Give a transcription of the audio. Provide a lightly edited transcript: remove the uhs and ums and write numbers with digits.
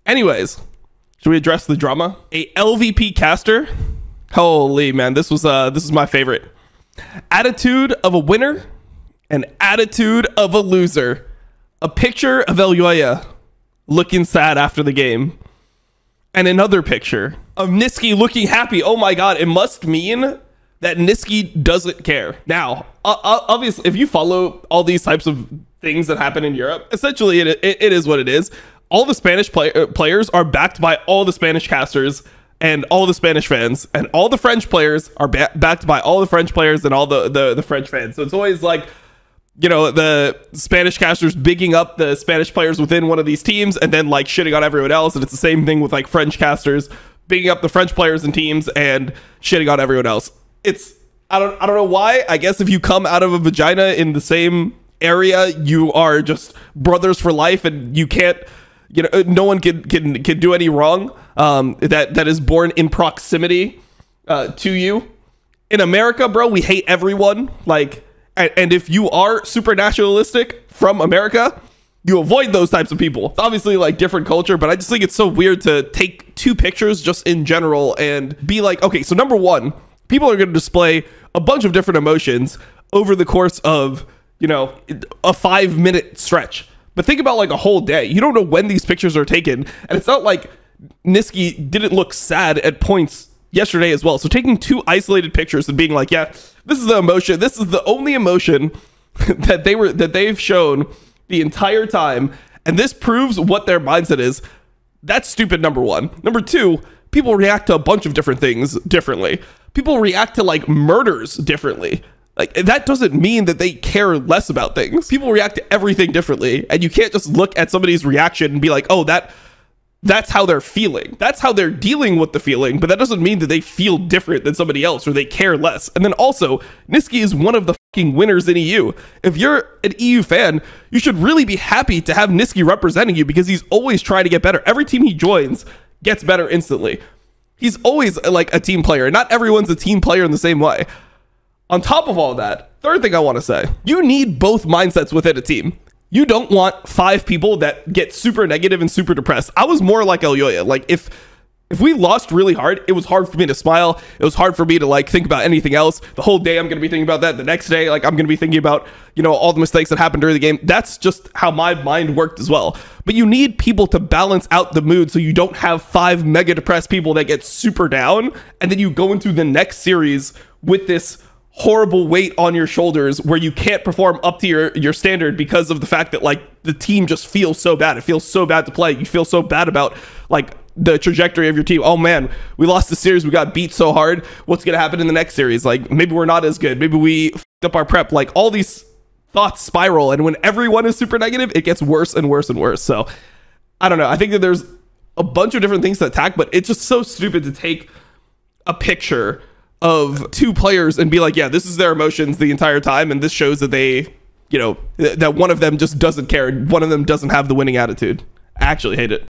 Anyways, should we address the drama? A LVP caster. Holy man, this is my favorite. Attitude of a winner and attitude of a loser. A picture of IWillDominate looking sad after the game. And another picture of Nisqy looking happy. Oh my god, it must mean that Nisqy doesn't care. Now, obviously, if you follow all these types of things that happen in Europe, essentially it is what it is. All the Spanish players are backed by all the Spanish casters and all the Spanish fans, and all the French players are backed by all the French players and all the French fans. So it's always like, you know, the Spanish casters bigging up the Spanish players within one of these teams and then like shitting on everyone else. And it's the same thing with like French casters bigging up the French players and teams and shitting on everyone else. It's, I don't know why. I guess if you come out of a vagina in the same area, you are just brothers for life, and you can't, you know, no one can do any wrong that is born in proximity to you. In America, bro, we hate everyone. Like, and if you are super nationalistic from America, you avoid those types of people. It's obviously like different culture, but I just think it's so weird to take two pictures just in general and be like, okay, so number one, people are going to display a bunch of different emotions over the course of, you know, a 5-minute stretch. But think about like a whole day. You don't know when these pictures are taken. And it's not like Nisqy didn't look sad at points yesterday as well. So taking two isolated pictures and being like, yeah, this is the emotion. This is the only emotion that they've shown the entire time. And this proves what their mindset is. That's stupid, number one. Number two, people react to a bunch of different things differently. People react to like murders differently. Like, that doesn't mean that they care less about things. People react to everything differently, and you can't just look at somebody's reaction and be like, oh, that's how they're feeling. That's how they're dealing with the feeling, but that doesn't mean that they feel different than somebody else or they care less. And then also, Nisqy is one of the fucking winners in EU. If you're an EU fan, you should really be happy to have Nisqy representing you, because he's always trying to get better. Every team he joins gets better instantly. He's always like a team player. Not everyone's a team player in the same way. On top of all that, third thing I want to say, you need both mindsets within a team. You don't want 5 people that get super negative and super depressed. I was more like IWillDominate. Like, if we lost really hard, it was hard for me to smile. It was hard for me to like think about anything else. The whole day I'm going to be thinking about that. The next day, like, I'm going to be thinking about, you know, all the mistakes that happened during the game. That's just how my mind worked as well. But you need people to balance out the mood, so you don't have 5 mega depressed people that get super down, and then you go into the next series with this horrible weight on your shoulders where you can't perform up to your standard because of the fact that like the team just feels so bad. It feels so bad to play. You feel so bad about like the trajectory of your team. Oh man, we lost the series. We got beat so hard. What's going to happen in the next series? Like, maybe we're not as good. Maybe we f***ed up our prep. Like, all these thoughts spiral, and when everyone is super negative, it gets worse and worse and worse. So I don't know. I think that there's a bunch of different things to attack, but it's just so stupid to take a picture of 2 players and be like, yeah, this is their emotions the entire time, and this shows that they, you know, that one of them just doesn't care, one of them doesn't have the winning attitude. I actually hate it.